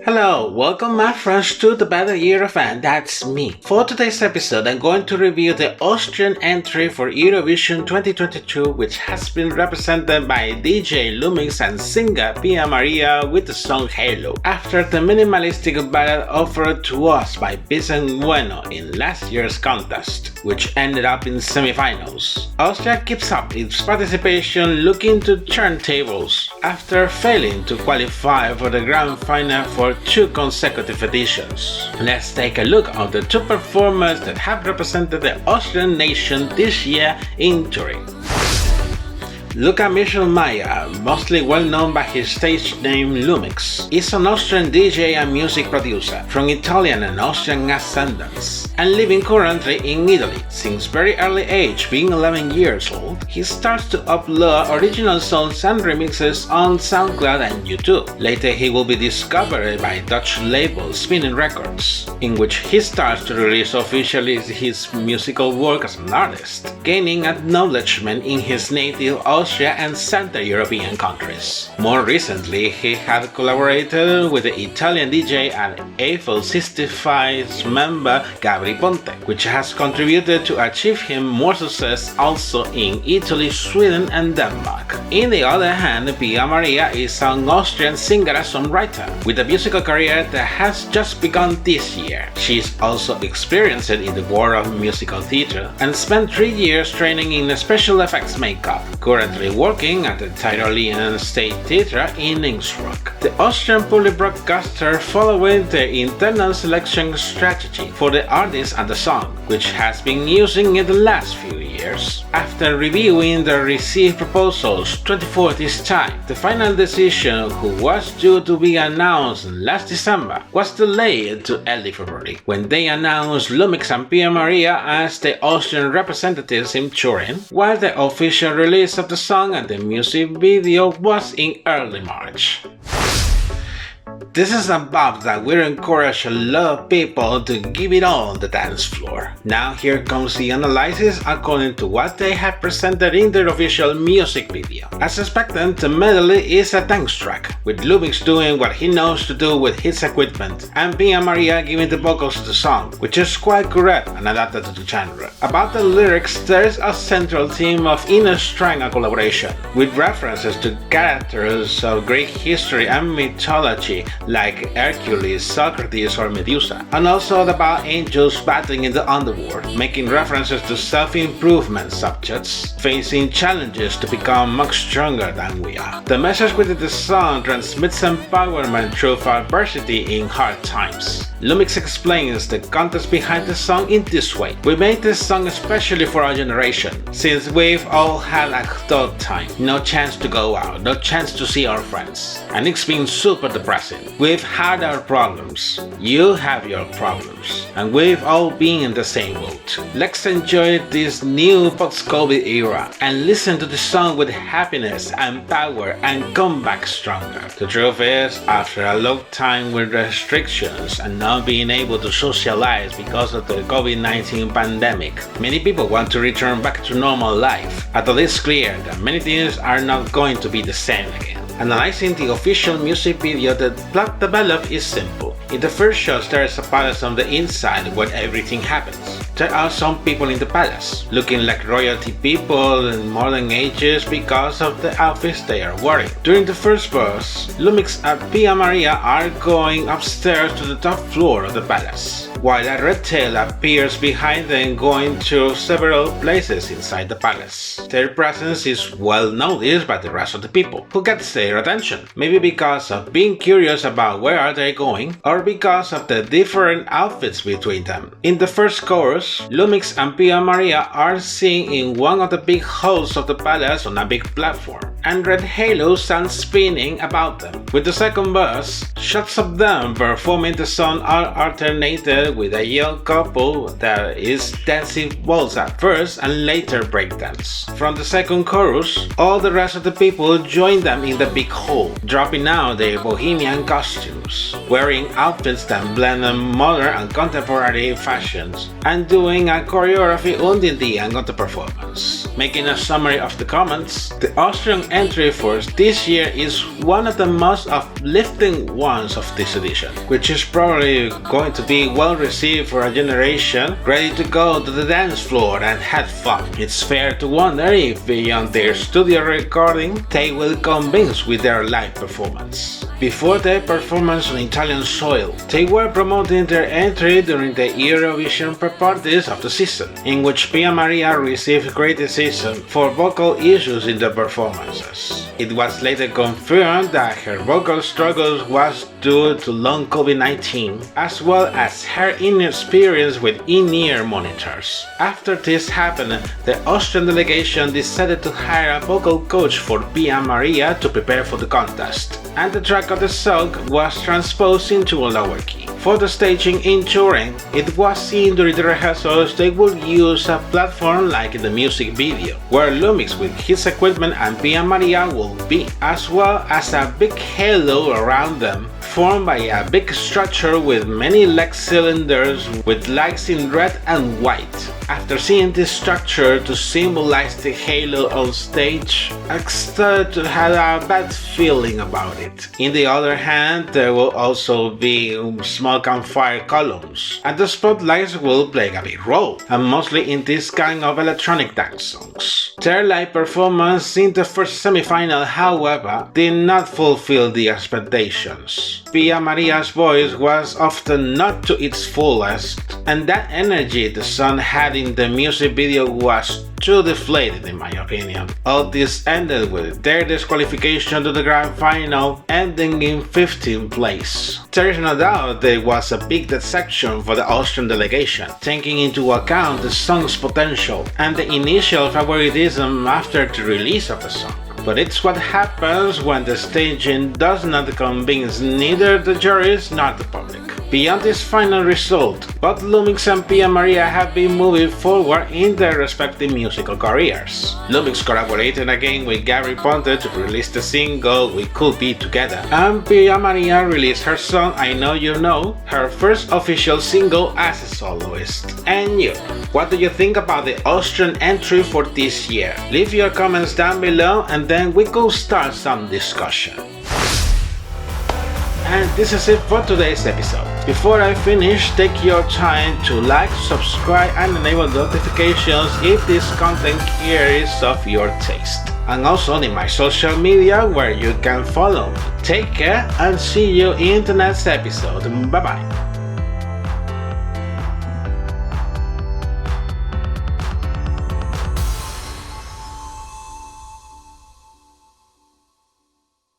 Hello, welcome my friends to the Better Eurofan, that's me. For today's episode, I'm going to review the Austrian entry for Eurovision 2022, which has been represented by DJ Lumix and singer Pia Maria with the song Halo, after the minimalistic ballad offered to us by Vicente Bueno in last year's contest, which ended up in semifinals. Austria keeps up its participation looking to turntables, after failing to qualify for the grand final for 2 consecutive editions. Let's take a look at the 2 performers that have represented the Austrian nation this year in Turin. Luca Michel Maya, mostly well known by his stage name Lumix, is an Austrian DJ and music producer from Italian and Austrian ascendance, and living currently in Italy. Since very early age, being 11 years old, he starts to upload original songs and remixes on SoundCloud and YouTube. Later he will be discovered by Dutch label Spinning Records, in which he starts to release officially his musical work as an artist, gaining acknowledgement in his native Austria and Central European countries. More recently, he had collaborated with the Italian DJ and Eiffel 65's member Gabri Ponte, which has contributed to achieve him more success also in Italy, Sweden and Denmark. On the other hand, Pia Maria is an Austrian singer and songwriter with a musical career that has just begun this year. She is also experienced in the world of musical theater and spent 3 years training in special effects makeup, currently working at the Tyrolean State Theatre in Innsbruck. The Austrian public broadcaster following the internal selection strategy for the artist and the song, which has been using in the last few years. After reviewing the received proposals 24 this time, the final decision, who was due to be announced last December, was delayed to early February, when they announced Lumix and Pia Maria as the Austrian representatives in Turin, while the official release of the song and the music video was in early March. This is a vibe that will encourage a lot of people to give it all on the dance floor. Now here comes the analysis according to what they have presented in their official music video. As expected, the medley is a dance track, with Lumix doing what he knows to do with his equipment, and Pia Maria giving the vocals to the song, which is quite correct and adapted to the genre. About the lyrics, there is a central theme of inner strength and collaboration, with references to characters of Greek history and mythology like Hercules, Socrates or Medusa, and also about angels battling in the underworld, making references to self-improvement subjects facing challenges to become much stronger than we are. The message within the song transmits empowerment through adversity in hard times. Lumix explains the context behind the song in this way: "We made this song especially for our generation, since we've all had a tough time, no chance to go out, no chance to see our friends, and it's been super depressing. We've had our problems, you have your problems, and we've all been in the same boat. Let's enjoy this new post-COVID era and listen to the song with happiness and power and come back stronger." The truth is, after a long time with restrictions and not being able to socialize because of the COVID-19 pandemic, many people want to return back to normal life, although it's clear that many things are not going to be the same again. Analyzing the official music video, the plot developed is simple. In the first shots, there is a palace on the inside where everything happens. There are some people in the palace, looking like royalty people in modern ages because of the outfits they are wearing. During the first verse, Lumix and Pia Maria are going upstairs to the top floor of the palace, while a red tail appears behind them going to several places inside the palace. Their presence is well noticed by the rest of the people, who gets their attention, maybe because of being curious about where are they going, or because of the different outfits between them. In the first chorus, Lumix and Pia Maria are seen in one of the big halls of the palace on a big platform, and red halos are spinning about them. With the second verse, shots of them performing the song are alternated with a young couple that is dancing waltz at first and later breakdance. From the second chorus, all the rest of the people join them in the big hall, dropping out their bohemian costumes. costumes, wearing outfits that blend modern and contemporary fashions, and doing a choreography under the end of the performance. Making a summary of the comments, the Austrian entry for this year is one of the most uplifting ones of this edition, which is probably going to be well received for a generation ready to go to the dance floor and have fun. It's fair to wonder if beyond their studio recording, they will convince with their live performance. Before their performance on Italian soil, they were promoting their entry during the Eurovision pre-parties of the season, in which Pia Maria received criticism for vocal issues in the performances. It was later confirmed that her vocal struggles was due to long COVID-19, as well as her inexperience with in-ear monitors. After this happened, the Austrian delegation decided to hire a vocal coach for Pia Maria to prepare for the contest, and the track of the song was transposed into a lower key. For the staging in Turin, it was seen during the rehearsals they would use a platform like in the music video, where Lumix with his equipment and Pia Maria will be, as well as a big halo around them, formed by a big structure with many leg cylinders with lights in red and white. After seeing this structure to symbolize the halo on stage, I started to have a bad feeling about it. On the other hand, there will also be small campfire columns, and the spotlights will play a big role, and mostly in this kind of electronic dance songs. Their live performance in the first semi-final, however, did not fulfill the expectations. Pia Maria's voice was often not to its fullest, and that energy the song had in the music video was too deflated in my opinion. All this ended with their disqualification to the grand final, ending in 15th place. There is no doubt there was a big deception for the Austrian delegation, taking into account the song's potential and the initial favoritism after the release of the song. But it's what happens when the staging does not convince neither the juries nor the public. Beyond this final result, both Lumix and Pia Maria have been moving forward in their respective musical careers. Lumix collaborated again with Gary Ponte to release the single We Could Be Together, and Pia Maria released her song I Know You Know, her first official single as a soloist. And you, what do you think about the Austrian entry for this year? Leave your comments down below and then we could start some discussion. And this is it for today's episode. Before I finish, take your time to like, subscribe and enable notifications if this content here is of your taste. And also in my social media where you can follow me. Take care and see you in the next episode. Bye bye.